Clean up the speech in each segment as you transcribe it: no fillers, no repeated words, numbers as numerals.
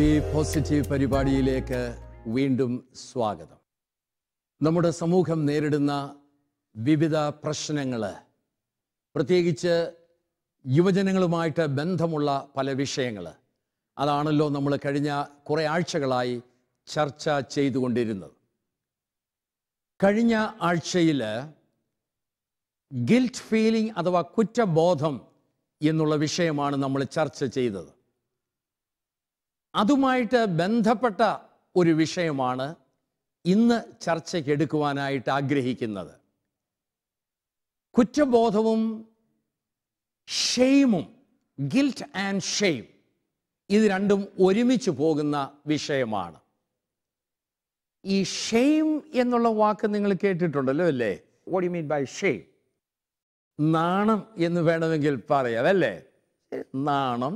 B positive പരിപാടിയിലേക്ക് വീണ്ടും സ്വാഗതം. നമ്മുടെ സമൂഹം നേരിടുന്ന വിവിധ പ്രശ്നങ്ങൾ, പ്രത്യേകിച്ച് യുവജനങ്ങളുമായിട്ട് ബന്ധമുള്ള പല വിഷയങ്ങൾ, അതാണല്ലോ നമ്മൾ കഴിഞ്ഞ കുറേ ആഴ്ചകളായി ചർച്ച ചെയ്തുകൊണ്ടിരുന്നത്. കഴിഞ്ഞ ആഴ്ചയിൽ ഗിൽറ്റ് ഫീലിംഗ് അഥവാ കുറ്റബോധം എന്നുള്ള വിഷയമാണ് നമ്മൾ ചർച്ച ചെയ്തത്. അതുമായിട്ട് ബന്ധപ്പെട്ട ഒരു വിഷയമാണ് ഇന്ന് ചർച്ചയ്ക്ക് എടുക്കുവാനായിട്ട് ആഗ്രഹിക്കുന്നത്. കുറ്റബോധവും ഷെയിമും, ഗിൽറ്റ് ആൻഡ് ഷെയിം, ഇത് രണ്ടും ഒരുമിച്ച് പോകുന്ന വിഷയമാണ്. ഈ ഷെയിം എന്നുള്ള വാക്ക് നിങ്ങൾ കേട്ടിട്ടുണ്ടല്ലോ അല്ലേ? What you mean by shame? നാണം എന്ന് വേണമെങ്കിൽ പറയാം അല്ലേ? നാണം,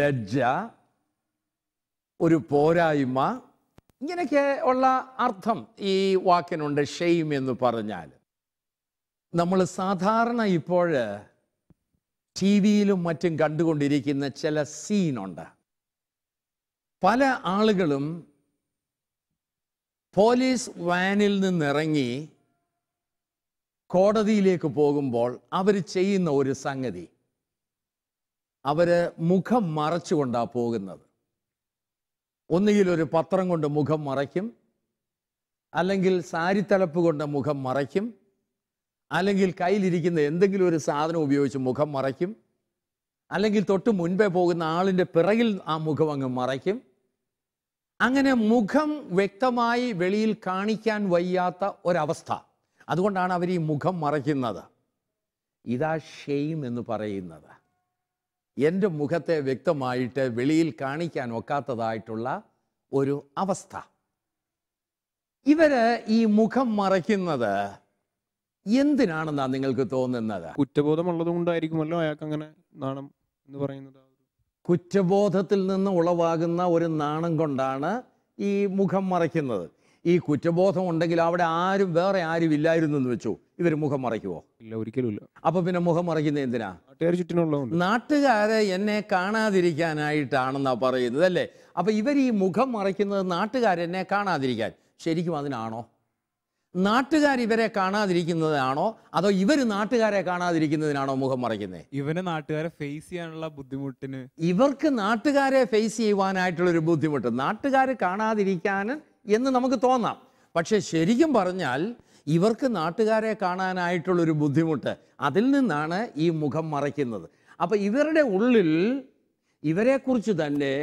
ലജ്ജ, ഒരു പോരായ്മ, ഇങ്ങനെയൊക്കെ ഉള്ള അർത്ഥം ഈ വാക്കിനുണ്ട് ഷെയിം എന്ന് പറഞ്ഞാൽ. നമ്മൾ സാധാരണ ഇപ്പോൾ ടി വിയിലും മറ്റും കണ്ടുകൊണ്ടിരിക്കുന്ന ചില സീനുണ്ട്. പല ആളുകളും പോലീസ് വാനിൽ നിന്നിറങ്ങി കോടതിയിലേക്ക് പോകുമ്പോൾ അവർ ചെയ്യുന്ന ഒരു സംഗതി, അവർ മുഖം മറച്ചുകൊണ്ടാണ് പോകുന്നത്. ഒന്നുകിൽ ഒരു പത്രം കൊണ്ട് മുഖം മറയ്ക്കും, അല്ലെങ്കിൽ സാരിത്തലപ്പ് കൊണ്ട് മുഖം മറയ്ക്കും, അല്ലെങ്കിൽ കയ്യിലിരിക്കുന്ന എന്തെങ്കിലും ഒരു സാധനം ഉപയോഗിച്ച് മുഖം മറയ്ക്കും, അല്ലെങ്കിൽ തൊട്ട് മുൻപേ പോകുന്ന ആളിൻ്റെ പിറകിൽ ആ മുഖം അങ്ങ് മറയ്ക്കും. അങ്ങനെ മുഖം വ്യക്തമായി വെളിയിൽ കാണിക്കാൻ വയ്യാത്ത ഒരവസ്ഥ. അതുകൊണ്ടാണ് അവർ ഈ മുഖം മറയ്ക്കുന്നത്. ഇതാ ഷെയിം എന്ന് പറയുന്നത്. എൻ്റെ മുഖത്തെ വ്യക്തമായിട്ട് വെളിയിൽ കാണിക്കാൻ ഒക്കാത്തതായിട്ടുള്ള ഒരു അവസ്ഥ. ഇവര് ഈ മുഖം മറയ്ക്കുന്നത് എന്തിനാണെന്നാണ് നിങ്ങൾക്ക് തോന്നുന്നത്? കുറ്റബോധമുള്ളത് കൊണ്ടായിരിക്കുമല്ലോ അയാൾക്ക് അങ്ങനെ നാണം എന്ന് പറയുന്നത്. കുറ്റബോധത്തിൽ നിന്ന് ഉളവാകുന്ന ഒരു നാണം കൊണ്ടാണ് ഈ മുഖം മറയ്ക്കുന്നത്. ഈ കുറ്റബോധം ഉണ്ടെങ്കിൽ അവിടെ വേറെ ആരും ഇല്ലായിരുന്നു എന്ന് വെച്ചു, ഇവർ മുഖം മറയ്ക്കുവോ? ഇല്ല, ഒരിക്കലും ഇല്ല. അപ്പൊ പിന്നെ മുഖം മറയ്ക്കുന്നത് എന്തിനാ? നാട്ടുകാർ ചുറ്റിനുള്ളതുകൊണ്ട്. നാട്ടുകാരെ എന്നെ കാണാതിരിക്കാനായിട്ടാണെന്നാ പറയുന്നത് അല്ലേ? അപ്പൊ ഇവർ ഈ മുഖം മറയ്ക്കുന്നത് നാട്ടുകാരെന്നെ കാണാതിരിക്കാൻ. ശരിക്കും അതിനാണോ? നാട്ടുകാർ ഇവരെ കാണാതിരിക്കുന്നതാണോ അതോ ഇവർ നാട്ടുകാരെ കാണാതിരിക്കുന്നതിനാണോ മുഖം മറയ്ക്കുന്നത്? ഇവന് നാട്ടുകാരെ ഫേസ് ചെയ്യാനുള്ള ബുദ്ധിമുട്ടിന്, ഇവർക്ക് നാട്ടുകാരെ ഫേസ് ചെയ്യുവാനായിട്ടുള്ളൊരു ബുദ്ധിമുട്ട്, നാട്ടുകാർ കാണാതിരിക്കാൻ എന്ന് നമുക്ക് തോന്നാം. പക്ഷെ ശരിക്കും പറഞ്ഞാൽ ഇവർക്ക് നാട്ടുകാരെ കാണാനായിട്ടുള്ളൊരു ബുദ്ധിമുട്ട്, അതിൽ നിന്നാണ് ഈ മുഖം മറയ്ക്കുന്നത്. അപ്പം ഇവരുടെ ഉള്ളിൽ ഇവരെക്കുറിച്ച് തന്നെ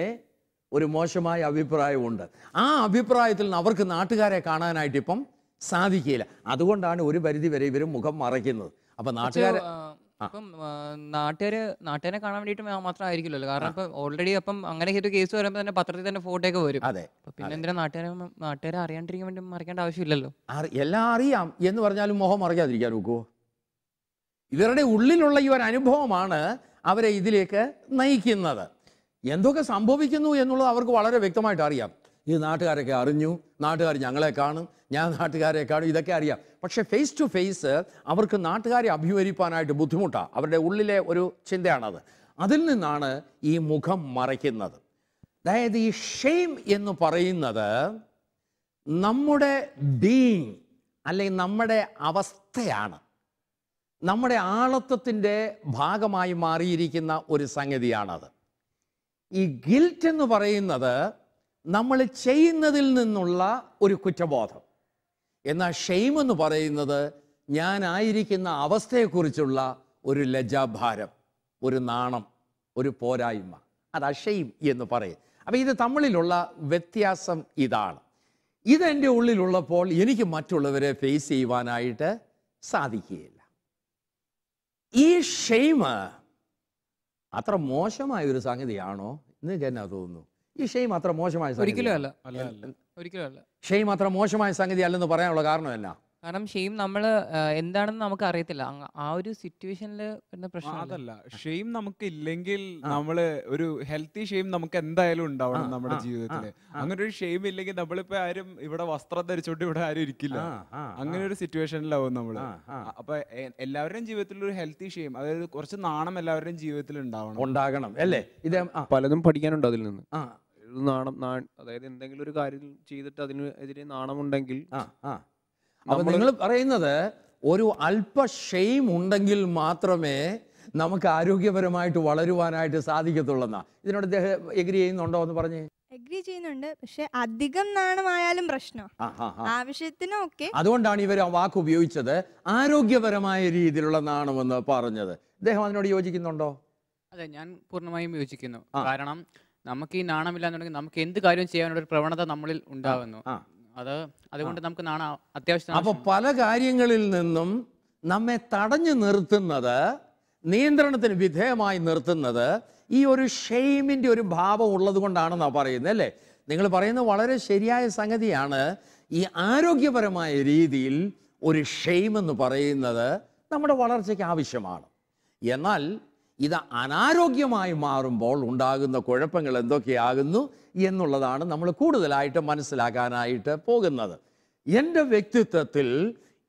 ഒരു മോശമായ അഭിപ്രായമുണ്ട്. ആ അഭിപ്രായത്തിൽ നിന്ന് അവർക്ക് നാട്ടുകാരെ കാണാനായിട്ട് ഇപ്പം സാധിക്കില്ല. അതുകൊണ്ടാണ് ഒരു പരിധി വരെ ഇവർ മുഖം മറയ്ക്കുന്നത്. അപ്പം നാട്ടുകാരെ നാട്ടുകാരെ കാണാൻ വേണ്ടിയിട്ട് മാത്രമായിരിക്കില്ലല്ലോ. കാരണം ഇപ്പം ഓൾറെഡി അപ്പം അങ്ങനെ ഒരു കേസ് വരുമ്പോൾ തന്നെ പത്രത്തിൽ തന്നെ ഫോട്ടോ ഒക്കെ വരും. അതെ, പിന്നെ എന്തിനാ നാട്ടുകാരെ അറിയാണ്ടിരിക്കാൻ വേണ്ടി മറയ്ക്കേണ്ട ആവശ്യമില്ലല്ലോ. എല്ലാം അറിയാം എന്ന് പറഞ്ഞാലും മുഖം മറയ്ക്കാതിരിക്കാൻ നോക്കുമോ? ഇവരുടെ ഉള്ളിലുള്ള ഈ ഒരു അനുഭവമാണ് അവരെ ഇതിലേക്ക് നയിക്കുന്നത്. എന്തൊക്കെ സംഭവിക്കുന്നു എന്നുള്ളത് അവർക്ക് വളരെ വ്യക്തമായിട്ട് അറിയാം. ഈ നാട്ടുകാരൊക്കെ അറിഞ്ഞു, നാട്ടുകാർ ഞങ്ങളെ കാണും, ഞാൻ നാട്ടുകാരെ കാണും, ഇതൊക്കെ അറിയാം. പക്ഷെ ഫേസ് ടു ഫേസ് അവർക്ക് നാട്ടുകാരെ അഭിമുഖീകരിക്കാനായിട്ട് ബുദ്ധിമുട്ടാണ്. അവരുടെ ഉള്ളിലെ ഒരു ചിന്തയാണത്. അതിൽ നിന്നാണ് ഈ മുഖം മറയ്ക്കുന്നത്. അതായത് ഈ ഷെയിം എന്ന് പറയുന്നത് നമ്മുടെ ബീയിങ് അല്ലെങ്കിൽ നമ്മുടെ അവസ്ഥയാണ്, നമ്മുടെ ആളത്വത്തിൻ്റെ ഭാഗമായി മാറിയിരിക്കുന്ന ഒരു സംഗതിയാണത്. ഈ ഗിൽറ്റ് എന്ന് പറയുന്നത് നമ്മൾ ചെയ്യുന്നതിൽ നിന്നുള്ള ഒരു കുറ്റബോധം. എന്നാൽ ഷെയിം എന്ന് പറയുന്നത് ഞാനായിരിക്കുന്ന അവസ്ഥയെക്കുറിച്ചുള്ള ഒരു ലജ്ജാഭാരം, ഒരു നാണം, ഒരു പോരായ്മ. അതാ ഷെയിം എന്ന് പറയും. അപ്പം ഇത് തമ്മിലുള്ള വ്യത്യാസം ഇതാണ്. ഇതെൻ്റെ ഉള്ളിലുള്ളപ്പോൾ എനിക്ക് മറ്റുള്ളവരെ ഫേസ് ചെയ്യുവാനായിട്ട് സാധിക്കുകയില്ല. ഈ ഷെയിം അത്ര മോശമായ ഒരു സംഗതിയാണോ? നിങ്ങൾക്ക് എന്നാ തോന്നുന്നു? ഈ ഷെയിം അത്ര മോശമായ ഒരിക്കലും അല്ല. ഷെയിം അത്ര മോശമായ സംഗതി അല്ലെന്ന് പറയാനുള്ള കാരണം എന്നാ? കാരണം ഷെയിം നമ്മൾ എന്താണെന്ന് നമുക്ക് അറിയത്തില്ല. ആ ഒരു സിറ്റുവേഷനിൽ വരുന്ന പ്രശ്നം അതല്ല. ഷെയിം നമുക്ക് ഇല്ലെങ്കിൽ നമ്മള് ഒരു ഹെൽത്തി ഷെയിം നമുക്ക് എന്തായാലും ഉണ്ടാവണം നമ്മുടെ ജീവിതത്തില്. അങ്ങനെ ഒരു ഷെയിം ഇല്ലെങ്കിൽ നമ്മളിപ്പോ ആരും ഇവിടെ വസ്ത്രം ധരിച്ചോണ്ട് ഇവിടെ ആരും ഇരിക്കില്ല. അങ്ങനെ ഒരു സിറ്റുവേഷനിലാവും നമ്മള്. അപ്പൊ എല്ലാവരുടെയും ജീവിതത്തിൽ ഒരു ഹെൽത്തി ഷെയിം, അതായത് കുറച്ച് നാണം എല്ലാവരുടെയും ജീവിതത്തിൽ ഉണ്ടാവണം അല്ലേ? ഇത് പലതും പഠിക്കാനുണ്ട് അതിൽ നിന്ന്. ഒരു അതായത് എന്തെങ്കിലും ഒരു കാര്യം ചെയ്തിട്ട് അതിനെതിരെ നാണമുണ്ടെങ്കിൽ അപ്പൊ നിങ്ങൾ പറയുന്നത് ഒരു അല്പ ഷെയിം ഉണ്ടെങ്കിൽ മാത്രമേ നമുക്ക് ആരോഗ്യപരമായിട്ട് വളരുവാനായിട്ട് സാധിക്കത്തുള്ളൂ. ഇതിനോട് അദ്ദേഹം എഗ്രി ചെയ്യുന്നുണ്ടോ എന്ന് പറഞ്ഞേ. എഗ്രി ചെയ്യുന്നുണ്ട്, പക്ഷെ അധികം നാണമായാലും പ്രശ്നം. ആവശ്യത്തിന് ഓക്കെ. അതുകൊണ്ടാണ് ഇവർ ആ വാക്ക് ഉപയോഗിച്ചത് ആരോഗ്യപരമായ രീതിയിലുള്ള നാണമെന്ന് പറഞ്ഞത്. അദ്ദേഹം അതിനോട് യോജിക്കുന്നുണ്ടോ? അതെ, ഞാൻ പൂർണ്ണമായും യോജിക്കുന്നു. കാരണം നമുക്ക് ഈ നാണമില്ലാന്നുണ്ടെങ്കിൽ നമുക്ക് എന്ത് കാര്യം ചെയ്യാനുള്ള ഒരു പ്രവണത നമ്മളിൽ ഉണ്ടാവുന്നു. അതുകൊണ്ട് നമുക്ക് നാണം അത്യാവശ്യം. അപ്പൊ പല കാര്യങ്ങളിൽ നിന്നും നമ്മെ തടഞ്ഞു നിർത്തുന്നത്, നിയന്ത്രണത്തിന് വിധേയമായി നിർത്തുന്നത് ഈ ഒരു ഷെയിമിന്റെ ഒരു ഭാവം ഉള്ളത് കൊണ്ടാണെന്നാ പറയുന്നത് അല്ലേ? നിങ്ങൾ പറയുന്നത് വളരെ ശരിയായ സംഗതിയാണ്. ഈ ആരോഗ്യപരമായ രീതിയിൽ ഒരു ഷെയിം എന്ന് പറയുന്നത് നമ്മുടെ വളർച്ചയ്ക്ക് ആവശ്യമാണ്. എന്നാൽ ഇത് അനാരോഗ്യമായി മാറുമ്പോൾ ഉണ്ടാകുന്ന കുഴപ്പങ്ങൾ എന്തൊക്കെയാകുന്നു എന്നുള്ളതാണ് നമ്മൾ കൂടുതലായിട്ട് മനസ്സിലാക്കാനായിട്ട് പോകുന്നത്. എൻ്റെ വ്യക്തിത്വത്തിൽ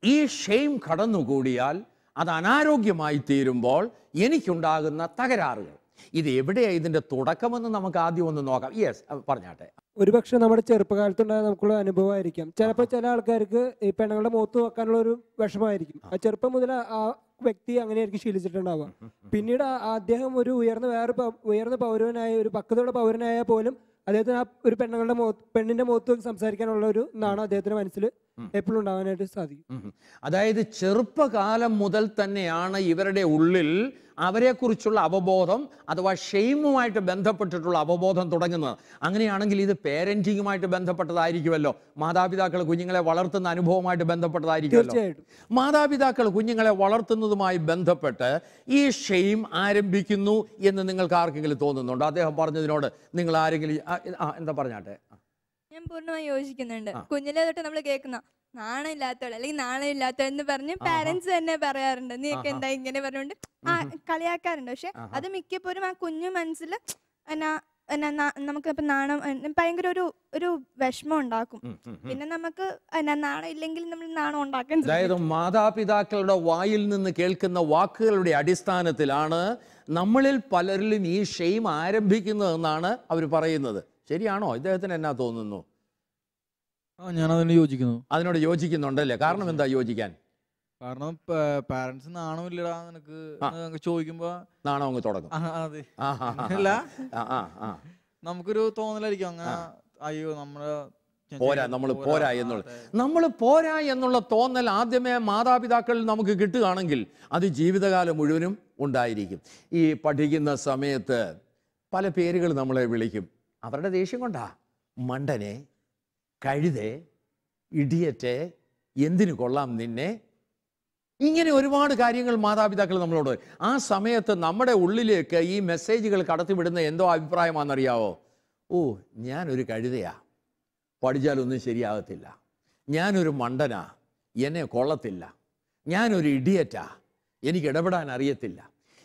ഈ ഷെയിം കടന്നുകൂടിയാൽ അത് അനാരോഗ്യമായി തീരുമ്പോൾ എനിക്കുണ്ടാകുന്ന തകരാറുകൾ, ഇത് എവിടെയാണ് ഇതിൻ്റെ തുടക്കമെന്ന് നമുക്ക് ആദ്യം ഒന്ന് നോക്കാം. യെസ്, പറഞ്ഞാട്ടെ. ഒരുപക്ഷെ നമ്മുടെ ചെറുപ്പകാലത്തുണ്ടായ നമുക്കുള്ള അനുഭവമായിരിക്കാം. ചിലപ്പോൾ ചില ആൾക്കാർക്ക് ഈ പെണ്ണുങ്ങളുടെ മുഖത്ത് നോക്കാനുള്ള ഒരു വിഷമമായിരിക്കും. ആ ചെറുപ്പം മുതൽ ആ വ്യക്തി അങ്ങനെയായിരിക്കും ശീലിച്ചിട്ടുണ്ടാവുക. പിന്നീട് അദ്ദേഹം ഒരു ഉയർന്ന പൗരനായ, ഒരു പക്വതയുള്ള പൗരനായാൽ പോലും അദ്ദേഹത്തിന് ആ ഒരു പെണ്ണിന്റെ മുഖത്ത് സംസാരിക്കാനുള്ള ഒരു നാണം അദ്ദേഹത്തിന്റെ മനസ്സിൽ എപ്പോഴും ഉണ്ടാവാനായിട്ട് സാധിക്കും. അതായത് ചെറുപ്പകാലം മുതൽ തന്നെയാണ് ഇവരുടെ ഉള്ളിൽ അവരെക്കുറിച്ചുള്ള അവബോധം അഥവാ ഷെയിമുമായിട്ട് ബന്ധപ്പെട്ടിട്ടുള്ള അവബോധം തുടങ്ങുന്നത്. അങ്ങനെയാണെങ്കിൽ ഇത് പേരൻറ്റിങ്ങുമായിട്ട് ബന്ധപ്പെട്ടതായിരിക്കുമല്ലോ. മാതാപിതാക്കൾ കുഞ്ഞുങ്ങളെ വളർത്തുന്ന അനുഭവമായിട്ട് ബന്ധപ്പെട്ടതായിരിക്കുമല്ലോ. മാതാപിതാക്കൾ കുഞ്ഞുങ്ങളെ വളർത്തുന്നതുമായി ബന്ധപ്പെട്ട് ഈ ഷെയിം ആരംഭിക്കുന്നു എന്ന് നിങ്ങൾക്ക് ആർക്കെങ്കിലും തോന്നുന്നുണ്ടോ? അദ്ദേഹം പറഞ്ഞതിനോട് നിങ്ങൾ ആരെങ്കിലും എന്താ പറഞ്ഞാട്ടെ? ഞാൻ പൂർണ്ണമായി യോജിക്കുന്നുണ്ട്. കുഞ്ഞിലെ തൊട്ട് നമ്മൾ കേൾക്കുന്ന നാണം ഇല്ലാത്തവൾ അല്ലെങ്കിൽ നാണം ഇല്ലാത്തവൾ എന്ന് പറഞ്ഞ് പാരന്റ്സ് തന്നെ പറയാറുണ്ട്. നീയൊക്കെ എന്താ ഇങ്ങനെ പറഞ്ഞുകൊണ്ട് കളിയാക്കാറുണ്ട്. പക്ഷെ അത് മിക്കപ്പോഴും ആ കുഞ്ഞു മനസ്സിൽ നമുക്ക് ഇപ്പൊ നാണം ഭയങ്കര ഒരു വിഷമം ഉണ്ടാക്കും. പിന്നെ നമുക്ക് നാണം ഇല്ലെങ്കിൽ നമ്മൾ നാണം ഉണ്ടാക്കാൻ. അതായത് മാതാപിതാക്കളുടെ വായിൽ നിന്ന് കേൾക്കുന്ന വാക്കുകളുടെ അടിസ്ഥാനത്തിലാണ് നമ്മളിൽ പലരിലും ഈ ഷെയിം ആരംഭിക്കുന്നതെന്നാണ് അവർ പറയുന്നത്. ശരിയാണോ? ഇദ്ദേഹത്തിന് എന്നാ തോന്നുന്നു? ഞാൻ അതിനോട് യോജിക്കുന്നു. അതിനോട് യോജിക്കുന്നുണ്ടല്ലേ? കാരണം എന്താ യോജിക്കാൻ? കാരണം പാരന്റ്സ് നാണമില്ലടാ നിനക്ക് ചോദിക്കുമ്പോ നാണം അങ്ങ് തുടങ്ങും. അല്ല, നമുക്കൊരു തോന്നലായിരിക്കും അങ്ങനെ, അയ്യോ നമ്മൾ പോരാ എന്നുള്ള തോന്നൽ ആദ്യമേ മാതാപിതാക്കളിൽ നമുക്ക് കിട്ടുകയാണെങ്കിൽ അത് ജീവിതകാലം മുഴുവനും ഉണ്ടായിരിക്കും. ഈ പഠിക്കുന്ന സമയത്ത് പല പേരുകൾ നമ്മളെ വിളിക്കും. അവരുടെ ദേഷ്യം കൊണ്ടാ. മണ്ടനെ, കഴുതേ, ഇഡിയറ്റ്, എന്തിനു കൊള്ളാം നിന്നെ, ഇങ്ങനെ ഒരുപാട് കാര്യങ്ങൾ മാതാപിതാക്കൾ നമ്മളോട്. ആ സമയത്ത് നമ്മുടെ ഉള്ളിലേക്ക് ഈ മെസ്സേജുകൾ കടത്തിവിടുന്ന എന്തോ അഭിപ്രായമാണെന്നറിയാവോ? ഓ, ഞാനൊരു കഴുതയാ, പഠിച്ചാലൊന്നും ശരിയാകത്തില്ല. ഞാനൊരു മണ്ടനാ, എന്നെ കൊള്ളത്തില്ല. ഞാനൊരു ഇഡിയറ്റാ, എനിക്ക് ഇടപെടാൻ അറിയത്തില്ല.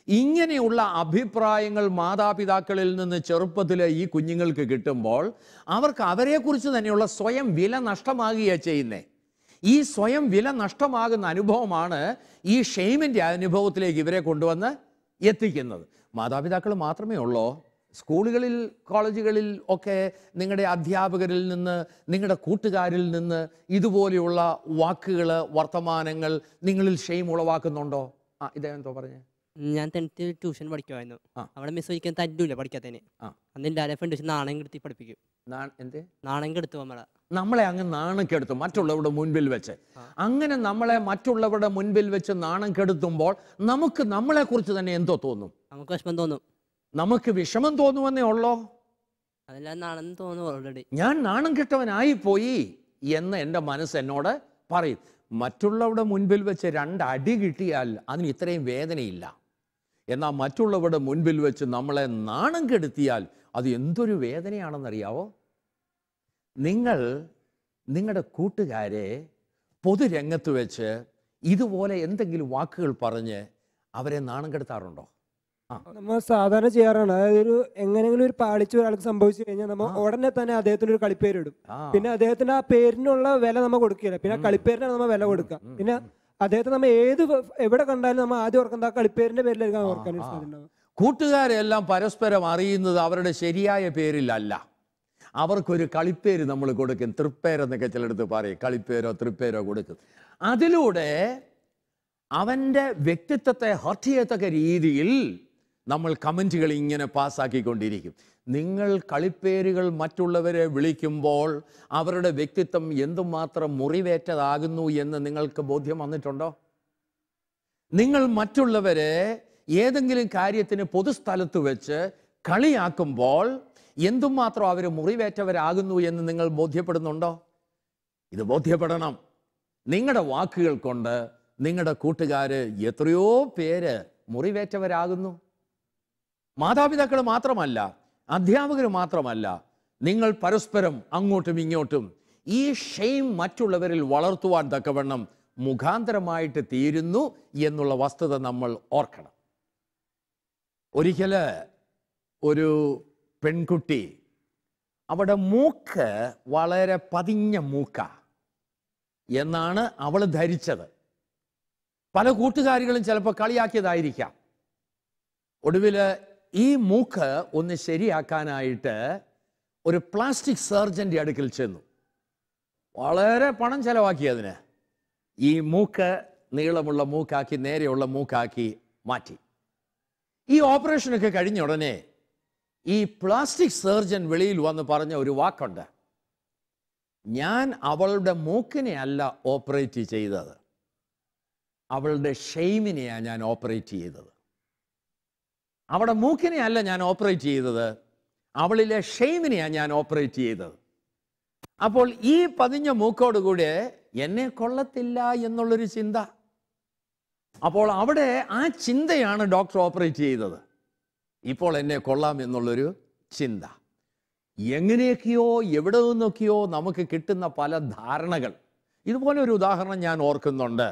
ഇങ്ങനെയുള്ള അഭിപ്രായങ്ങൾ മാതാപിതാക്കളിൽ നിന്ന് ചെറുപ്പത്തിൽ ഈ കുഞ്ഞുങ്ങൾക്ക് കിട്ടുമ്പോൾ അവർക്ക് അവരെക്കുറിച്ച് തന്നെയുള്ള സ്വയം വില നഷ്ടമാകുകയാണ് ചെയ്യുന്നത്. ഈ സ്വയം വില നഷ്ടമാകുന്ന അനുഭവമാണ് ഈ ഷെയിമിൻ്റെ അനുഭവത്തിലേക്ക് ഇവരെ കൊണ്ടുവന്ന് എത്തിക്കുന്നത്. മാതാപിതാക്കൾ മാത്രമേ ഉള്ളൂ? സ്കൂളുകളിൽ, കോളേജുകളിൽ ഒക്കെ നിങ്ങളുടെ അധ്യാപകരിൽ നിന്ന്, നിങ്ങളുടെ കൂട്ടുകാരിൽ നിന്ന് ഇതുപോലെയുള്ള വാക്കുകൾ, വർത്തമാനങ്ങൾ നിങ്ങളിൽ ഷെയിം ഉളവാക്കുന്നുണ്ടോ? ഇദ്ദേഹം എന്തോ പറഞ്ഞേ? ഞാൻ 10th ട്യൂഷൻ പഠിക്കുമായിരുന്നു. അവിടെ മിസ് ഒരിക്കലും തല്ലൂല പഠിക്കാത്തതിന്. അന്ന് എൻ്റെ ഫ്രണ്ട് നാണം കെടുത്തി പഠിപ്പിക്കും. നാണം കെടുത്തു നമ്മളെ അങ്ങ് നാണം കെടുത്തും മറ്റുള്ളവരുടെ മുൻപിൽ വെച്ച്. അങ്ങനെ നമ്മളെ മറ്റുള്ളവരുടെ മുൻപിൽ വെച്ച് നാണം കെടുത്തുമ്പോൾ നമുക്ക് നമ്മളെ കുറിച്ച് തന്നെ എന്തോ തോന്നും? നമുക്ക് വിഷമം തോന്നും. നമുക്ക് വിഷമം തോന്നുമെന്നേ ഉള്ളോ? അതെല്ലാം നാണം തോന്നും. ഓൾറെഡി ഞാൻ നാണം കെട്ടവനായി പോയി എന്ന് എൻ്റെ മനസ്സ് എന്നോട് പറയും. മറ്റുള്ളവരുടെ മുൻപിൽ വെച്ച് 2 അടി കിട്ടിയാൽ അതിന് ഇത്രയും വേദനയില്ല. എന്നാൽ മറ്റുള്ളവരുടെ മുൻപിൽ വെച്ച് നമ്മളെ നാണം കെടുത്തിയാൽ അത് എന്തൊരു വേദനയാണെന്നറിയാവോ? നിങ്ങൾ നിങ്ങളുടെ കൂട്ടുകാരെ പൊതുരംഗത്ത് വെച്ച് ഇതുപോലെ എന്തെങ്കിലും വാക്കുകൾ പറഞ്ഞ് അവരെ നാണം കെടുത്താറുണ്ടോ? നമ്മൾ സാധാരണ ചെയ്യാറാണ്. അതായത് എങ്ങനെയെങ്കിലും ഒരു പാളിച്ച ഒരാൾക്ക് സംഭവിച്ചു കഴിഞ്ഞാൽ നമ്മൾ ഉടനെ തന്നെ അദ്ദേഹത്തിന് ഒരു കളിപ്പേരിടും. പിന്നെ അദ്ദേഹത്തിന്റെ ആ പേരിനുള്ള വില നമ്മൾ കൊടുക്കില്ല. പിന്നെ കളിപ്പേരിനാണ് നമ്മൾ വില കൊടുക്കുക. പിന്നെ അദ്ദേഹത്തെ നമ്മൾ എവിടെ കണ്ടാലും നമ്മൾ ആദ്യം ഓർക്കുന്നത് ആ കളിപ്പേരിന്റെ പേരിലായിരിക്കും ഓർക്കാൻ സാധ്യത. കൂട്ടുകാരെല്ലാം പരസ്പരം അറിയുന്നത് അവരുടെ ശരിയായ പേരിലല്ല. അവർക്കൊരു കളിപ്പേര് നമ്മൾ കൊടുക്കും. തൃപ്പേരെന്നൊക്കെ ചിലടത്ത് പറയും, കളിപ്പേരോ തൃപ്പേരോ കൊടുക്കും. അതിലൂടെ അവൻ്റെ വ്യക്തിത്വത്തെ ഹർട്ട് ചെയ്യത്തക്ക രീതിയിൽ നമ്മൾ കമൻറ്റുകൾ ഇങ്ങനെ പാസ്സാക്കിക്കൊണ്ടിരിക്കും. നിങ്ങൾ കളിപ്പേരുകൾ മറ്റുള്ളവരെ വിളിക്കുമ്പോൾ അവരുടെ വ്യക്തിത്വം എന്തുമാത്രം മുറിവേറ്റതാകുന്നു എന്ന് നിങ്ങൾക്ക് ബോധ്യം വന്നിട്ടുണ്ടോ? നിങ്ങൾ മറ്റുള്ളവരെ ഏതെങ്കിലും കാര്യത്തിന് പൊതുസ്ഥലത്ത് വെച്ച് കളിയാക്കുമ്പോൾ എന്തുമാത്രം അവർ മുറിവേറ്റവരാകുന്നു എന്ന് നിങ്ങൾ ബോധ്യപ്പെടുന്നുണ്ടോ? ഇത് ബോധ്യപ്പെടണം. നിങ്ങളുടെ വാക്കുകൾ കൊണ്ട് നിങ്ങളുടെ കൂട്ടുകാർ എത്രയോ പേര് മുറിവേറ്റവരാകുന്നു. മാതാപിതാക്കൾ മാത്രമല്ല, അധ്യാപകർ മാത്രമല്ല, നിങ്ങൾ പരസ്പരം അങ്ങോട്ടും ഇങ്ങോട്ടും ഈ ഷെയിം മറ്റുള്ളവരിൽ വളർത്തുവാൻ തക്കവണ്ണം മുഖാന്തരമായിട്ട് തീരുന്നു എന്നുള്ള വസ്തുത നമ്മൾ ഓർക്കണം. ഒരിക്കൽ ഒരു പെൺകുട്ടി, അവിടെ മൂക്ക് വളരെ പതിഞ്ഞ മൂക്ക എന്നാണ് അവൾ ധരിച്ചത്. പല കൂട്ടുകാരികളും ചിലപ്പോൾ കളിയാക്കിയതായിരിക്കാം. ഒടുവിൽ ഈ മൂക്ക് ഒന്ന് ശരിയാക്കാനായിട്ട് ഒരു പ്ലാസ്റ്റിക് സർജൻ്റെ അടുക്കൽ ചെന്നു. വളരെ പണം ചെലവാക്കി അതിന്. ഈ മൂക്ക് നീളമുള്ള മൂക്കാക്കി നേരെയുള്ള മൂക്കാക്കി മാറ്റി. ഈ ഓപ്പറേഷനൊക്കെ കഴിഞ്ഞ ഉടനെ ഈ പ്ലാസ്റ്റിക് സർജൻ വെളിയിൽ വന്ന് പറഞ്ഞ ഒരു വാക്കുണ്ട്, ഞാൻ അവളുടെ മൂക്കിനെ അല്ല ഓപ്പറേറ്റ് ചെയ്തത്, അവളുടെ ഷെയിമിനെയാണ് ഞാൻ ഓപ്പറേറ്റ് ചെയ്തത്. അവളുടെ മൂക്കിനെ അല്ല ഞാൻ ഓപ്പറേറ്റ് ചെയ്തത്, അവളിലെ ഷെയിമിനെയാണ് ഞാൻ ഓപ്പറേറ്റ് ചെയ്തത്. അപ്പോൾ ഈ പതിഞ്ഞ മൂക്കോടുകൂടെ എന്നെ കൊള്ളത്തില്ല എന്നുള്ളൊരു ചിന്ത. അപ്പോൾ അവിടെ ആ ചിന്തയാണ് ഡോക്ടർ ഓപ്പറേറ്റ് ചെയ്തത്. ഇപ്പോൾ എന്നെ കൊള്ളാം എന്നുള്ളൊരു ചിന്ത. എങ്ങനെയൊക്കെയോ എവിടെ നിന്നൊക്കെയോ നമുക്ക് കിട്ടുന്ന പല ധാരണകൾ. ഇതുപോലെ ഒരു ഉദാഹരണം ഞാൻ ഓർക്കുന്നുണ്ട്.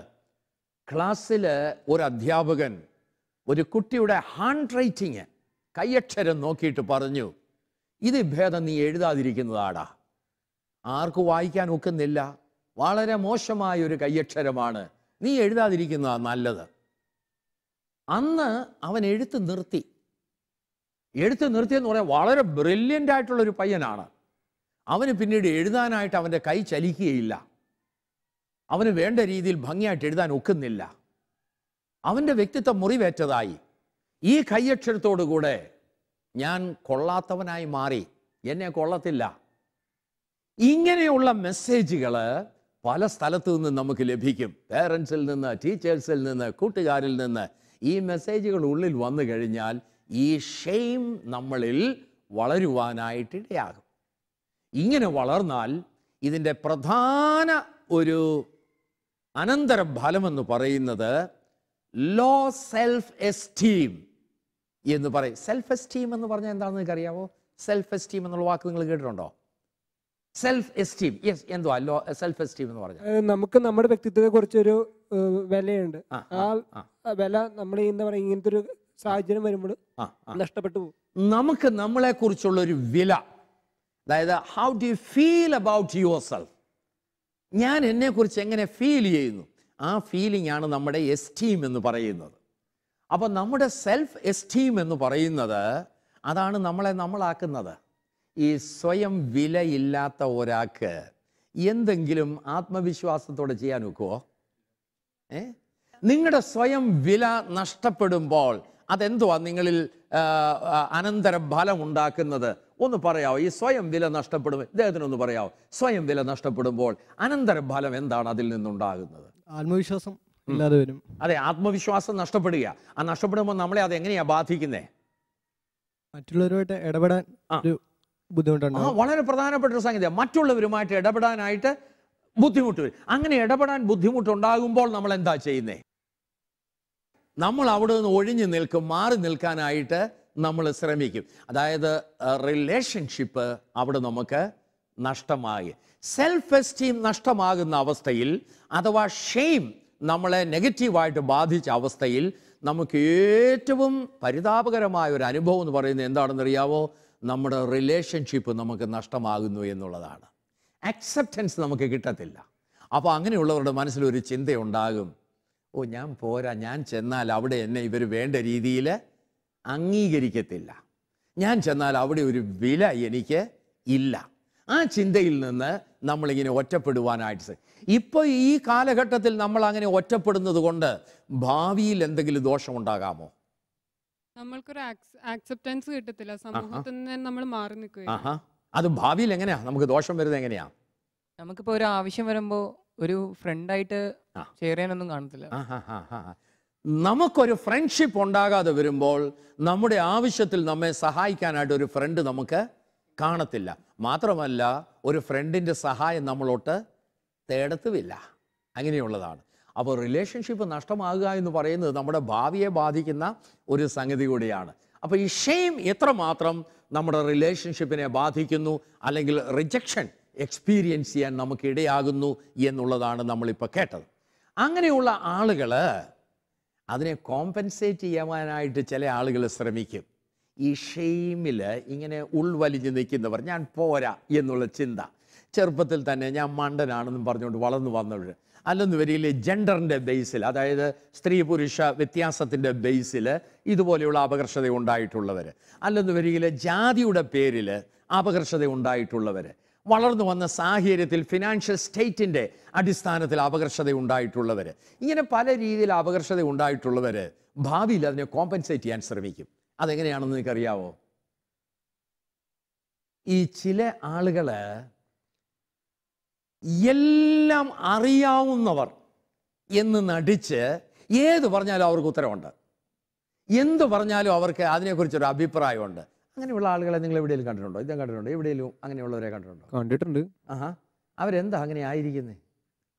ക്ലാസ്സിൽ ഒരു അധ്യാപകൻ ഒരു കുട്ടിയുടെ ഹാൻഡ് റൈറ്റിങ്, കൈയക്ഷരം നോക്കിയിട്ട് പറഞ്ഞു, ഇത് ഭേദം നീ എഴുതാതിരിക്കുന്നതാടാ, ആർക്കും വായിക്കാൻ ഒക്കുന്നില്ല, വളരെ മോശമായൊരു കൈയക്ഷരമാണ്, നീ എഴുതാതിരിക്കുന്നതാണ് നല്ലത്. അന്ന് അവൻ എഴുത്ത് നിർത്തി. എഴുത്ത് നിർത്തിയെന്ന് പറയാൻ വളരെ ബ്രില്യൻ്റ് ആയിട്ടുള്ളൊരു പയ്യനാണ്. അവന് പിന്നീട് എഴുതാനായിട്ട് അവൻ്റെ കൈ ചലിക്കുകയില്ല. അവന് വേണ്ട രീതിയിൽ ഭംഗിയായിട്ട് എഴുതാൻ ഒക്കുന്നില്ല. അവൻ്റെ വ്യക്തിത്വം മുറിവേറ്റതായി. ഈ കൈയക്ഷരത്തോടുകൂടെ ഞാൻ കൊള്ളാത്തവനായി മാറി, എന്നെ കൊള്ളത്തില്ല. ഇങ്ങനെയുള്ള മെസ്സേജുകൾ പല സ്ഥലത്തു നിന്ന് നമുക്ക് ലഭിക്കും. പേരൻസിൽ നിന്ന്, ടീച്ചേഴ്സിൽ നിന്ന്, കൂട്ടുകാരിൽ നിന്ന്. ഈ മെസ്സേജുകൾ ഉള്ളിൽ വന്നു കഴിഞ്ഞാൽ ഈ ഷെയിം നമ്മളിൽ വളരുവാനായിട്ടിടയാകും. ഇങ്ങനെ വളർന്നാൽ ഇതിൻ്റെ പ്രധാന ഒരു അനന്തരഫലമെന്ന് പറയുന്നത് ലോ സെൽഫ് എസ്റ്റീം എന്ന് പറയും. സെൽഫ് എസ്റ്റീം എന്ന് പറഞ്ഞാൽ എന്താണെന്ന് നിങ്ങൾക്ക് അറിയാമോ? സെൽഫ് എസ്റ്റീം എന്നുള്ള വാക്ക് നിങ്ങൾ കേട്ടിട്ടുണ്ടോ? സെൽഫ് എസ്റ്റീം, യെസ്, എന്തുവാ ലോ സെൽഫ് എസ്റ്റീം എന്ന് പറഞ്ഞാൽ? നമുക്ക് നമ്മുടെ വ്യക്തിത്വത്തെ കുറിച്ചൊരു വിലയുണ്ട്. ആ വില നമ്മൾ എന്താ പറയുക, ഇങ്ങനത്തെ ഒരു സാഹചര്യം വരുമ്പോൾ നഷ്ടപ്പെട്ടു പോകും. നമുക്ക് നമ്മളെ കുറിച്ചുള്ളൊരു വില, അതായത് how do you feel about your self, ഞാൻ എന്നെക്കുറിച്ച് എങ്ങനെ ഫീൽ ചെയ്യുന്നു, ആ ഫീലിംഗ് ആണ് നമ്മുടെ എസ്റ്റീം എന്ന് പറയുന്നത്. അപ്പോൾ നമ്മുടെ സെൽഫ് എസ്റ്റീം എന്ന് പറയുന്നത് അതാണ് നമ്മളെ നമ്മളാക്കുന്നത്. ഈ സ്വയം വിലയില്ലാത്ത ഒരാൾക്ക് എന്തെങ്കിലും ആത്മവിശ്വാസത്തോടെ ചെയ്യാൻ ഒക്കുമോ? നിങ്ങളുടെ സ്വയം വില നഷ്ടപ്പെടുമ്പോൾ അതെന്തുവാ നിങ്ങളിൽ അനന്തര ഫലം ഉണ്ടാക്കുന്നത്? ഒന്ന് പറയാമോ? ഈ സ്വയം വില നഷ്ടപ്പെടുമ്പോൾ ഇദ്ദേഹത്തിനൊന്ന് പറയാമോ? സ്വയം വില നഷ്ടപ്പെടുമ്പോൾ അനന്തര ഫലം എന്താണ് അതിൽ നിന്നുണ്ടാകുന്നത്? ആത്മവിശ്വാസം ഇല്ലാതെ വരും. അതെ, ആത്മവിശ്വാസം നഷ്ടപ്പെടുക. ആ നഷ്ടപ്പെടുമ്പോൾ നമ്മളെ അത് എങ്ങനെയാ ബാധിക്കുന്നത്? മറ്റുള്ളവരുമായിട്ട് ഇടപെടാൻ ഒരു ബുദ്ധിമുട്ടുണ്ട്. വളരെ പ്രധാനപ്പെട്ട ഒരു സംഗതിയാണ്. മറ്റുള്ളവരുമായിട്ട് ഇടപെടാനായിട്ട് ബുദ്ധിമുട്ട് വരും. അങ്ങനെ ഇടപെടാൻ ബുദ്ധിമുട്ടുണ്ടാകുമ്പോൾ നമ്മൾ എന്താ ചെയ്യുന്നത്? നമ്മൾ അവിടെ നിന്ന് ഒഴിഞ്ഞു നിൽക്കും, മാറി നിൽക്കാനായിട്ട് നമ്മൾ ശ്രമിക്കും. അതായത് റിലേഷൻഷിപ്പ് അവിടെ നമുക്ക് നഷ്ടമായി. സെൽഫ് എസ്റ്റീം നഷ്ടമാകുന്ന അവസ്ഥയിൽ, അഥവാ ഷെയിം നമ്മളെ നെഗറ്റീവായിട്ട് ബാധിച്ച അവസ്ഥയിൽ നമുക്ക് ഏറ്റവും പരിതാപകരമായ ഒരു അനുഭവം എന്ന് പറയുന്നത് എന്താണെന്നറിയാവോ? നമ്മുടെ റിലേഷൻഷിപ്പ് നമുക്ക് നഷ്ടമാകുന്നു എന്നുള്ളതാണ്. അക്സെപ്റ്റൻസ് നമുക്ക് കിട്ടത്തില്ല. അപ്പോൾ അങ്ങനെയുള്ളവരുടെ മനസ്സിലൊരു ചിന്തയുണ്ടാകും, ഓ ഞാൻ പോരാ, ഞാൻ ചെന്നാൽ അവിടെ എന്നെ ഇവർ വേണ്ട രീതിയിൽ അംഗീകരിക്കത്തില്ല, ഞാൻ ചെന്നാൽ അവിടെ ഒരു വില എനിക്ക് ഇല്ല. ആ ചിന്തയിൽ നിന്ന് നമ്മളിങ്ങനെ ഒറ്റപ്പെടുവാനായിട്ട് ഇപ്പോൾ ഈ കാലഘട്ടത്തിൽ നമ്മൾ അങ്ങനെ ഒറ്റപ്പെടുന്നത് കൊണ്ട് ഭാവിയിൽ എന്തെങ്കിലും ദോഷമുണ്ടാകാമോ? നമ്മൾക്കൊരു ആക്സെപ്റ്റൻസ് കിട്ടത്തില്ല, സമൂഹത്തിൽ നിന്ന് നമ്മൾ മാറി നിൽക്കുക. അത് ഭാവിയിൽ എങ്ങനെയാ നമുക്ക് ദോഷം വരുന്നത്? എങ്ങനെയാ? നമുക്കിപ്പോ ഒരു ആവശ്യം വരുമ്പോ ഒരു ഫ്രണ്ടായിട്ട് ഷെയർ ചെയ്യാനൊന്നും കാണത്തില്ല. നമുക്കൊരു ഫ്രണ്ട്ഷിപ്പ് ഉണ്ടാകാതെ വരുമ്പോൾ നമ്മുടെ ആവശ്യത്തിൽ നമ്മെ സഹായിക്കാനായിട്ട് ഒരു ഫ്രണ്ട് നമുക്ക് കാണത്തില്ല. മാത്രമല്ല ഒരു ഫ്രണ്ടിൻ്റെ സഹായം നമ്മളോട്ട് തേടത്തുമില്ല. അങ്ങനെയുള്ളതാണ്. അപ്പോൾ റിലേഷൻഷിപ്പ് നഷ്ടമാകുക എന്ന് പറയുന്നത് നമ്മുടെ ഭാവിയെ ബാധിക്കുന്ന ഒരു സംഗതി കൂടിയാണ്. അപ്പോൾ ഈ ഷെയിം എത്രമാത്രം നമ്മുടെ റിലേഷൻഷിപ്പിനെ ബാധിക്കുന്നു, അല്ലെങ്കിൽ റിജക്ഷൻ എക്സ്പീരിയൻസ് ചെയ്യാൻ നമുക്ക് ഇടയാകുന്നു എന്നുള്ളതാണ് നമ്മളിപ്പോൾ കേട്ടത്. അങ്ങനെയുള്ള ആളുകൾ അതിനെ കോമ്പൻസേറ്റ് ചെയ്യാനായിട്ട് ചില ആളുകൾ ശ്രമിക്കും. ഈ ഷെയിമിൽ ഇങ്ങനെ ഉൾവലിഞ്ഞ് നിൽക്കുന്നവർ, ഞാൻ പോരാ എന്നുള്ള ചിന്ത, ചെറുപ്പത്തിൽ തന്നെ ഞാൻ മണ്ടനാണെന്നും പറഞ്ഞുകൊണ്ട് വളർന്നു വന്നവർ, അല്ലെന്ന് വരിയിൽ ജെൻഡറിൻ്റെ ബേസിൽ, അതായത് സ്ത്രീ പുരുഷ വ്യത്യാസത്തിൻ്റെ ബേസിൽ ഇതുപോലെയുള്ള അപകർഷത ഉണ്ടായിട്ടുള്ളവർ, അല്ലെന്ന് വരിയിൽ ജാതിയുടെ പേരിൽ അപകർഷത ഉണ്ടായിട്ടുള്ളവർ, വളർന്നു വന്ന സാഹചര്യത്തിൽ ഫിനാൻഷ്യൽ സ്റ്റേറ്റിൻ്റെ അടിസ്ഥാനത്തിൽ അപകർഷത ഉണ്ടായിട്ടുള്ളവർ, ഇങ്ങനെ പല രീതിയിൽ അപകർഷത ഉണ്ടായിട്ടുള്ളവർ ഭാവിയിൽ അതിനെ കോമ്പൻസേറ്റ് ചെയ്യാൻ ശ്രമിക്കും. അതെങ്ങനെയാണെന്ന് നിങ്ങൾക്കറിയാവോ? ഈ ചില ആളുകൾ എല്ലാം അറിയാവുന്നവർ എന്ന് നടിച്ച് ഏത് പറഞ്ഞാലും അവർക്ക് ഉത്തരവുണ്ട്, എന്ത് പറഞ്ഞാലും അവർക്ക് അതിനെക്കുറിച്ചൊരു അഭിപ്രായമുണ്ട്. അങ്ങനെയുള്ള ആളുകളെ നിങ്ങൾ എവിടെയെങ്കിലും കണ്ടിട്ടുണ്ടോ? ഇതും കണ്ടിട്ടുണ്ടോ? എവിടെയെങ്കിലും അങ്ങനെയുള്ളവരെ കണ്ടിട്ടുണ്ടോ? കണ്ടിട്ടുണ്ട്. അവരെന്താ അങ്ങനെ ആയിരിക്കുന്നത്?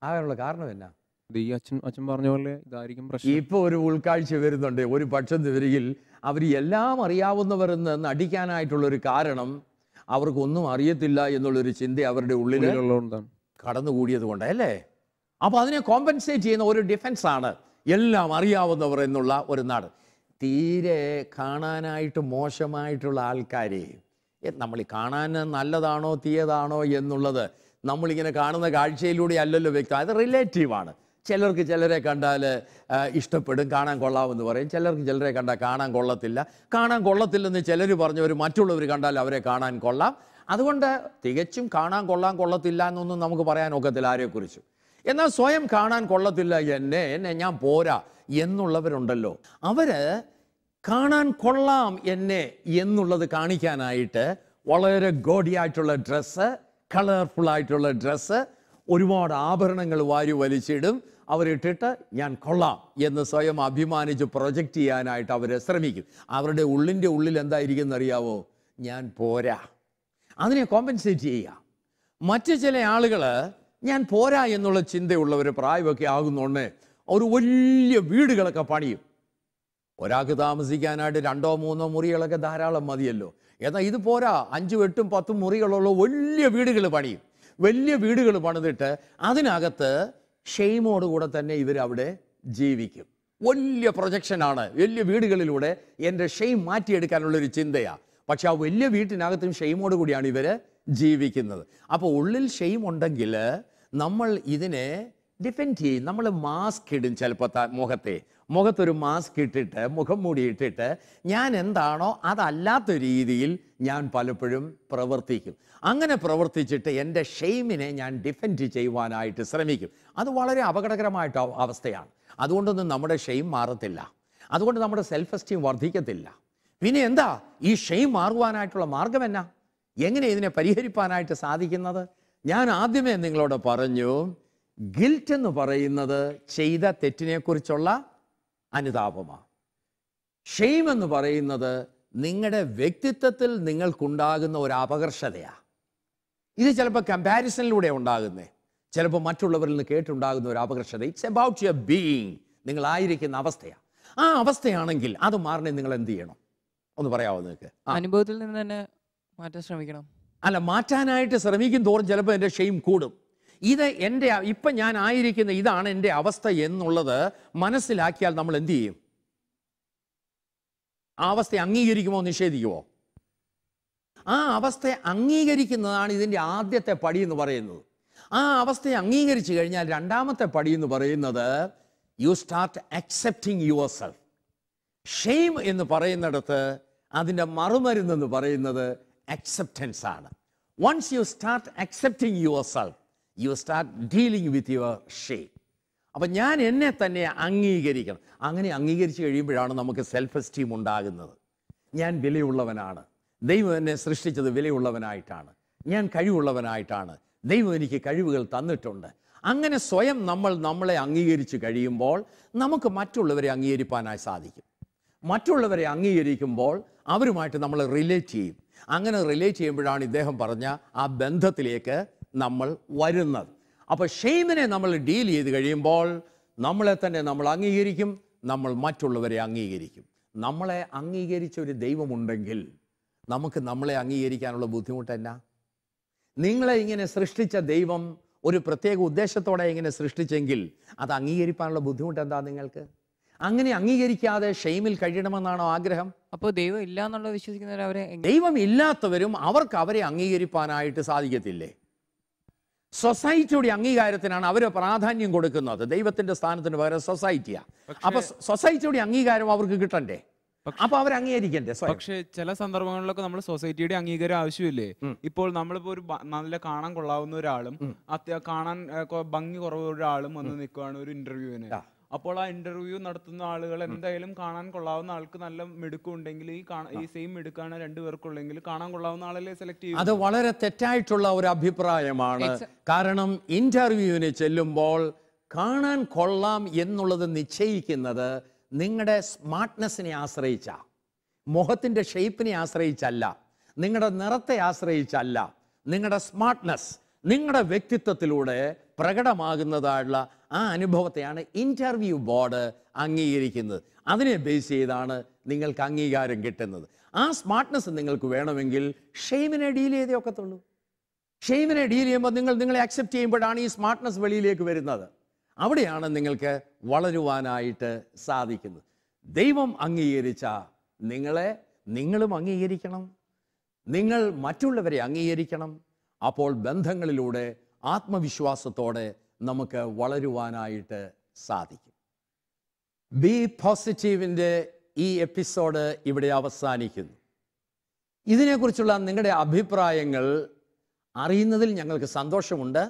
ആകാനുള്ള കാരണം എന്നാ? ഈ അച്ഛൻ പറഞ്ഞ പോലെ ഇതായിരിക്കും പ്രശ്നം. ഇപ്പോൾ ഒരു ഉൾക്കാഴ്ച വരുന്നുണ്ട്. ഒരു പക്ഷം വരികിൽ അവർ എല്ലാം അറിയാവുന്നവരെന്ന് നടിക്കാനായിട്ടുള്ളൊരു കാരണം അവർക്കൊന്നും അറിയത്തില്ല എന്നുള്ളൊരു ചിന്ത അവരുടെ ഉള്ളിൽ കടന്നുകൂടിയത് കൊണ്ട്, അല്ലേ? അപ്പോൾ അതിനെ കോമ്പൻസേറ്റ് ചെയ്യുന്ന ഒരു ഡിഫൻസാണ് എല്ലാം അറിയാവുന്നവർ എന്നുള്ള ഒരു നാട്. തീരെ കാണാനായിട്ട് മോശമായിട്ടുള്ള ആൾക്കാരെ നമ്മൾ കാണാൻ നല്ലതാണോ തീയതാണോ എന്നുള്ളത് നമ്മളിങ്ങനെ കാണുന്ന കാഴ്ചയിലൂടെ അല്ലല്ലോ വ്യക്തം. അത് റിലേറ്റീവാണ്. ചിലർക്ക് ചിലരെ കണ്ടാൽ ഇഷ്ടപ്പെടും, കാണാൻ കൊള്ളാമെന്ന് പറയും. ചിലർക്ക് ചിലരെ കണ്ടാൽ കാണാൻ കൊള്ളത്തില്ല. കാണാൻ കൊള്ളത്തില്ലെന്ന് ചിലർ പറഞ്ഞവർ മറ്റുള്ളവർ കണ്ടാൽ അവരെ കാണാൻ കൊള്ളാം. അതുകൊണ്ട് തികച്ചും കാണാൻ കൊള്ളത്തില്ല എന്നൊന്നും നമുക്ക് പറയാൻ ഒക്കത്തില്ല ആരെക്കുറിച്ചും. എന്നാൽ സ്വയം കാണാൻ കൊള്ളത്തില്ല, എന്നെ ഞാൻ പോരാ എന്നുള്ളവരുണ്ടല്ലോ, അവർ കാണാൻ കൊള്ളാം എന്നെ എന്നുള്ളത് കാണിക്കാനായിട്ട് വളരെ ഗോഡിയായിട്ടുള്ള ഡ്രസ്സ്, കളർഫുള്ളായിട്ടുള്ള ഡ്രസ്സ്, ഒരുപാട് ആഭരണങ്ങൾ വാരി വലിച്ചിടും. അവരിട്ടിട്ട് ഞാൻ കൊള്ളാം എന്ന് സ്വയം അഭിമാനിച്ച് പ്രൊജക്റ്റ് ചെയ്യാനായിട്ട് അവർ ശ്രമിക്കും. അവരുടെ ഉള്ളിൽ എന്തായിരിക്കും എന്നറിയാവോ? ഞാൻ പോരാ. അതിനെ കോമ്പൻസേറ്റ് ചെയ്യുക. മറ്റു ചില ആളുകൾ ഞാൻ പോരാ എന്നുള്ള ചിന്തയുള്ളവർ പ്രായമൊക്കെ ആകുന്നോണ്ട് ഒരു വലിയ വീടുകളൊക്കെ പണിയും. ഒരാൾക്ക് താമസിക്കാനായിട്ട് 2-3 മുറികളൊക്കെ ധാരാളം മതിയല്ലോ. എന്നാൽ ഇത് പോരാ, 5, 8, 10 മുറികളുള്ള വലിയ വീടുകൾ പണിയും. വലിയ വീടുകൾ പണിതിട്ട് അതിനകത്ത് ഷെയിമോടുകൂടെ തന്നെ ഇവരവിടെ ജീവിക്കും. വലിയ പ്രൊജക്ഷനാണ്. വലിയ വീടുകളിലൂടെ എൻ്റെ ഷെയിം മാറ്റിയെടുക്കാനുള്ളൊരു ചിന്തയാണ്. പക്ഷെ ആ വലിയ വീട്ടിനകത്തും ഷെയിമോട് കൂടിയാണ് ഇവർ ജീവിക്കുന്നത്. അപ്പോൾ ഉള്ളിൽ ഷെയിം ഉണ്ടെങ്കിൽ നമ്മൾ ഇതിനെ ഡിഫെൻഡ് ചെയ്യും. നമ്മൾ മാസ്ക് ഇടും. ചിലപ്പോൾ മുഖത്തൊരു മാസ്ക് ഇട്ടിട്ട്, മുഖം മൂടി ഇട്ടിട്ട് ഞാൻ എന്താണോ അതല്ലാത്ത രീതിയിൽ ഞാൻ പലപ്പോഴും പ്രവർത്തിക്കും. അങ്ങനെ പ്രവർത്തിച്ചിട്ട് എൻ്റെ ഷെയിമിനെ ഞാൻ ഡിഫെൻഡ് ചെയ്യുവാനായിട്ട് ശ്രമിക്കും. അത് വളരെ അപകടകരമായിട്ട് അവസ്ഥയാണ്. അതുകൊണ്ടൊന്നും നമ്മുടെ ഷെയിം മാറത്തില്ല. അതുകൊണ്ട് നമ്മുടെ സെൽഫ് എസ്റ്റീം വർദ്ധിക്കത്തില്ല. പിന്നെ എന്താ ഈ ഷെയിം മാറുവാനായിട്ടുള്ള മാർഗം എന്നാ? എങ്ങനെ ഇതിനെ പരിഹരിക്കാനായിട്ട് സാധിക്കുന്നത്? ഞാൻ ആദ്യമേ നിങ്ങളോട് പറഞ്ഞു, ഗിൽറ്റ് എന്ന് പറയുന്നത് ചെയ്ത തെറ്റിനെക്കുറിച്ചുള്ള അനുതാപമാണ്. ഷെയിം എന്ന് പറയുന്നത് നിങ്ങളുടെ വ്യക്തിത്വത്തിൽ നിങ്ങൾക്കുണ്ടാകുന്ന ഒരു അപകർഷതയാണ്. ഇത് ചിലപ്പോൾ കമ്പാരിസണിലൂടെ ഉണ്ടാകുന്നേ, ചിലപ്പോൾ മറ്റുള്ളവരിൽ നിന്ന് കേട്ടുണ്ടാകുന്ന ഒരു അപകർഷത. ഇറ്റ്സ് അബൌട്ട് യുവർ ബീയിങ്, നിങ്ങളായിരിക്കുന്ന അവസ്ഥയാണ്. ആ അവസ്ഥയാണെങ്കിൽ അത് മാറണേ നിങ്ങൾ എന്ത് ചെയ്യണം? ഒന്ന് പറയാമോ നിങ്ങൾക്ക്? അനുഭവത്തിൽ നിന്ന് തന്നെ മാറ്റാൻ ശ്രമിക്കണം. അല്ല, മാറ്റാനായിട്ട് ശ്രമിക്കും തോറും ചിലപ്പോൾ എൻ്റെ ഷെയിം കൂടും. ഇത് എൻ്റെ ഇപ്പം ഞാൻ ആയിരിക്കുന്ന ഇതാണ് എൻ്റെ അവസ്ഥ എന്നുള്ളത് മനസ്സിലാക്കിയാൽ നമ്മൾ എന്ത് ചെയ്യും? ആ അവസ്ഥയെ അംഗീകരിക്കുമോ നിഷേധിക്കുമോ? ആ അവസ്ഥയെ അംഗീകരിക്കുന്നതാണ് ഇതിൻ്റെ ആദ്യത്തെ പടി എന്ന് പറയുന്നത്. ആ അവസ്ഥയെ അംഗീകരിച്ചു കഴിഞ്ഞാൽ രണ്ടാമത്തെ പടി എന്ന് പറയുന്നത് you start accepting your self. Shame എന്ന് പറയുന്നിടത്ത് അതിൻ്റെ മറുമരുന്നെന്ന് പറയുന്നത് അക്സെപ്റ്റൻസ് ആണ്. Once you start accepting yourself, you start dealing with your shame. അപ്പം ഞാൻ എന്നെ തന്നെ അംഗീകരിക്കണം. അങ്ങനെ അംഗീകരിച്ച് കഴിയുമ്പോഴാണ് നമുക്ക് സെൽഫ് എസ്റ്റീം ഉണ്ടാകുന്നത്. ഞാൻ വിലയുള്ളവനാണ്, ദൈവം എന്നെ സൃഷ്ടിച്ചത് വിലയുള്ളവനായിട്ടാണ്, ഞാൻ കഴിവുള്ളവനായിട്ടാണ്, ദൈവം എനിക്ക് കഴിവുകൾ തന്നിട്ടുണ്ട്. അങ്ങനെ സ്വയം നമ്മളെ അംഗീകരിച്ച് കഴിയുമ്പോൾ നമുക്ക് മറ്റുള്ളവരെ അംഗീകരിക്കാനായി സാധിക്കും. മറ്റുള്ളവരെ അംഗീകരിക്കുമ്പോൾ അവരുമായിട്ട് നമ്മൾ റിലേറ്റ് ചെയ്യും. അങ്ങനെ റിലേറ്റ് ചെയ്യുമ്പോഴാണ് ഇദ്ദേഹം പറഞ്ഞ ആ ബന്ധത്തിലേക്ക് നമ്മൾ വരുന്നത്. അപ്പോൾ ഷെയിമിനെ നമ്മൾ ഡീൽ ചെയ്ത് കഴിയുമ്പോൾ നമ്മളെ തന്നെ നമ്മൾ അംഗീകരിക്കും, നമ്മൾ മറ്റുള്ളവരെ അംഗീകരിക്കും. നമ്മളെ അംഗീകരിച്ച ഒരു ദൈവമുണ്ടെങ്കിൽ നമുക്ക് നമ്മളെ അംഗീകരിക്കാനുള്ള ബുദ്ധിമുട്ടെന്നാ? നിങ്ങളെ ഇങ്ങനെ സൃഷ്ടിച്ച ദൈവം ഒരു പ്രത്യേക ഉദ്ദേശത്തോടെ ഇങ്ങനെ സൃഷ്ടിച്ചെങ്കിൽ അത് അംഗീകരിക്കാനുള്ള ബുദ്ധിമുട്ട് എന്താ നിങ്ങൾക്ക്? അങ്ങനെ അംഗീകരിക്കാതെ ഷെയിമിൽ കഴിയണമെന്നാണോ ആഗ്രഹം? അപ്പോൾ ദൈവം ഇല്ല എന്നുള്ളത് വിശ്വസിക്കുന്നവരെ ദൈവം ഇല്ലാത്തവരും അവർക്ക് അവരെ അംഗീകരിക്കാനായിട്ട് സാധിക്കത്തില്ലേ? സൊസൈറ്റിയുടെ അംഗീകാരത്തിനാണ് അവർ പ്രാധാന്യം കൊടുക്കുന്നത്. ദൈവത്തിന്റെ സ്ഥാനത്തിന് പകരം സൊസൈറ്റിയാ. അപ്പൊ സൊസൈറ്റിയുടെ അംഗീകാരം അവർക്ക് കിട്ടണ്ടേ? അപ്പൊ അവർ അംഗീകരിക്കണ്ടേ? പക്ഷെ ചില സന്ദർഭങ്ങളിലൊക്കെ നമ്മൾ സൊസൈറ്റിയുടെ അംഗീകാരം ആവശ്യമില്ലേ? ഇപ്പോൾ നമ്മളിപ്പോ ഒരു നല്ല കാണാൻ കൊള്ളാവുന്ന ഒരാളും കാണാൻ ഭംഗി കുറവ് ഒരാളും വന്ന് നിൽക്കുകയാണ് ഒരു ഇന്റർവ്യൂവിന്. അപ്പോൾ ആ ഇന്റർവ്യൂ നടത്തുന്ന ആളുകൾ എന്തായാലും കാണാൻ കൊള്ളാവുന്ന ആൾക്ക് നല്ല മിടുക്കുണ്ടെങ്കിൽ ഈ സെയിം മിടുക്കാണ് രണ്ടുപേർക്കുള്ളെങ്കിൽ കാണാൻ കൊള്ളാവുന്ന ആളല്ലേ സെലക്ട് ചെയ്യും. അത് വളരെ തെറ്റായിട്ടുള്ള ഒരു അഭിപ്രായമാണ്. കാരണം ഇന്റർവ്യൂവിന് ചെല്ലുമ്പോൾ കാണാൻ കൊള്ളാം എന്നുള്ളത് നിശ്ചയിക്കുന്നത് നിങ്ങളുടെ സ്മാർട്ട്നെസ്സിനെ ആശ്രയിച്ച, മുഖത്തിൻ്റെ ഷേപ്പിനെ ആശ്രയിച്ചല്ല, നിങ്ങളുടെ നിറത്തെ ആശ്രയിച്ചല്ല. നിങ്ങളുടെ സ്മാർട്ട്നെസ്, നിങ്ങളുടെ വ്യക്തിത്വത്തിലൂടെ പ്രകടമാകുന്നതായുള്ള ആ അനുഭവത്തെയാണ് ഇന്റർവ്യൂ ബോർഡ് അംഗീകരിക്കുന്നത്. അതിനെ ബേസ് ചെയ്താണ് നിങ്ങൾക്ക് അംഗീകാരം കിട്ടുന്നത്. ആ സ്മാർട്ട്നെസ് നിങ്ങൾക്ക് വേണമെങ്കിൽ ഷെയിമിനെ ഡീൽ ചെയ്തേ ഒക്കത്തുള്ളൂ. ഷെയിമിനെ ഡീൽ ചെയ്യുമ്പോൾ നിങ്ങളെ അക്സെപ്റ്റ് ചെയ്യുമ്പോഴാണ് ഈ സ്മാർട്ട്നെസ് വെളിയിലേക്ക് വരുന്നത്. അവിടെയാണ് നിങ്ങൾക്ക് വളരുവാനായിട്ട് സാധിക്കുന്നത്. ദൈവം അംഗീകരിച്ച നിങ്ങളും അംഗീകരിക്കണം, നിങ്ങൾ മറ്റുള്ളവരെ അംഗീകരിക്കണം. അപ്പോൾ ബന്ധങ്ങളിലൂടെ ആത്മവിശ്വാസത്തോടെ നമുക്ക് വളരുവാനായിട്ട് സാധിക്കും. ബി പോസിറ്റീവിൻ്റെ ഈ എപ്പിസോഡ് ഇവിടെ അവസാനിക്കുന്നു. ഇതിനെക്കുറിച്ചുള്ള നിങ്ങളുടെ അഭിപ്രായങ്ങൾ അറിയുന്നതിൽ ഞങ്ങൾക്ക് സന്തോഷമുണ്ട്.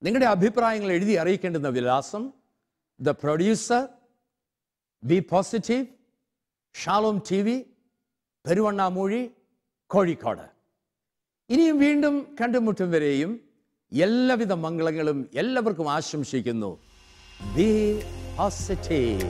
നിങ്ങളുടെ അഭിപ്രായങ്ങൾ എഴുതി അറിയിക്കേണ്ടുന്ന വിലാസം: the producer, B positive, Shalom TV, Peruvannamuzhi, Kozhikode. ഇനിയും വീണ്ടും കണ്ടുമുട്ടും വരെയും എല്ലാവിധ മംഗളങ്ങളും എല്ലാവർക്കും ആശംസിക്കുന്നു. B positive.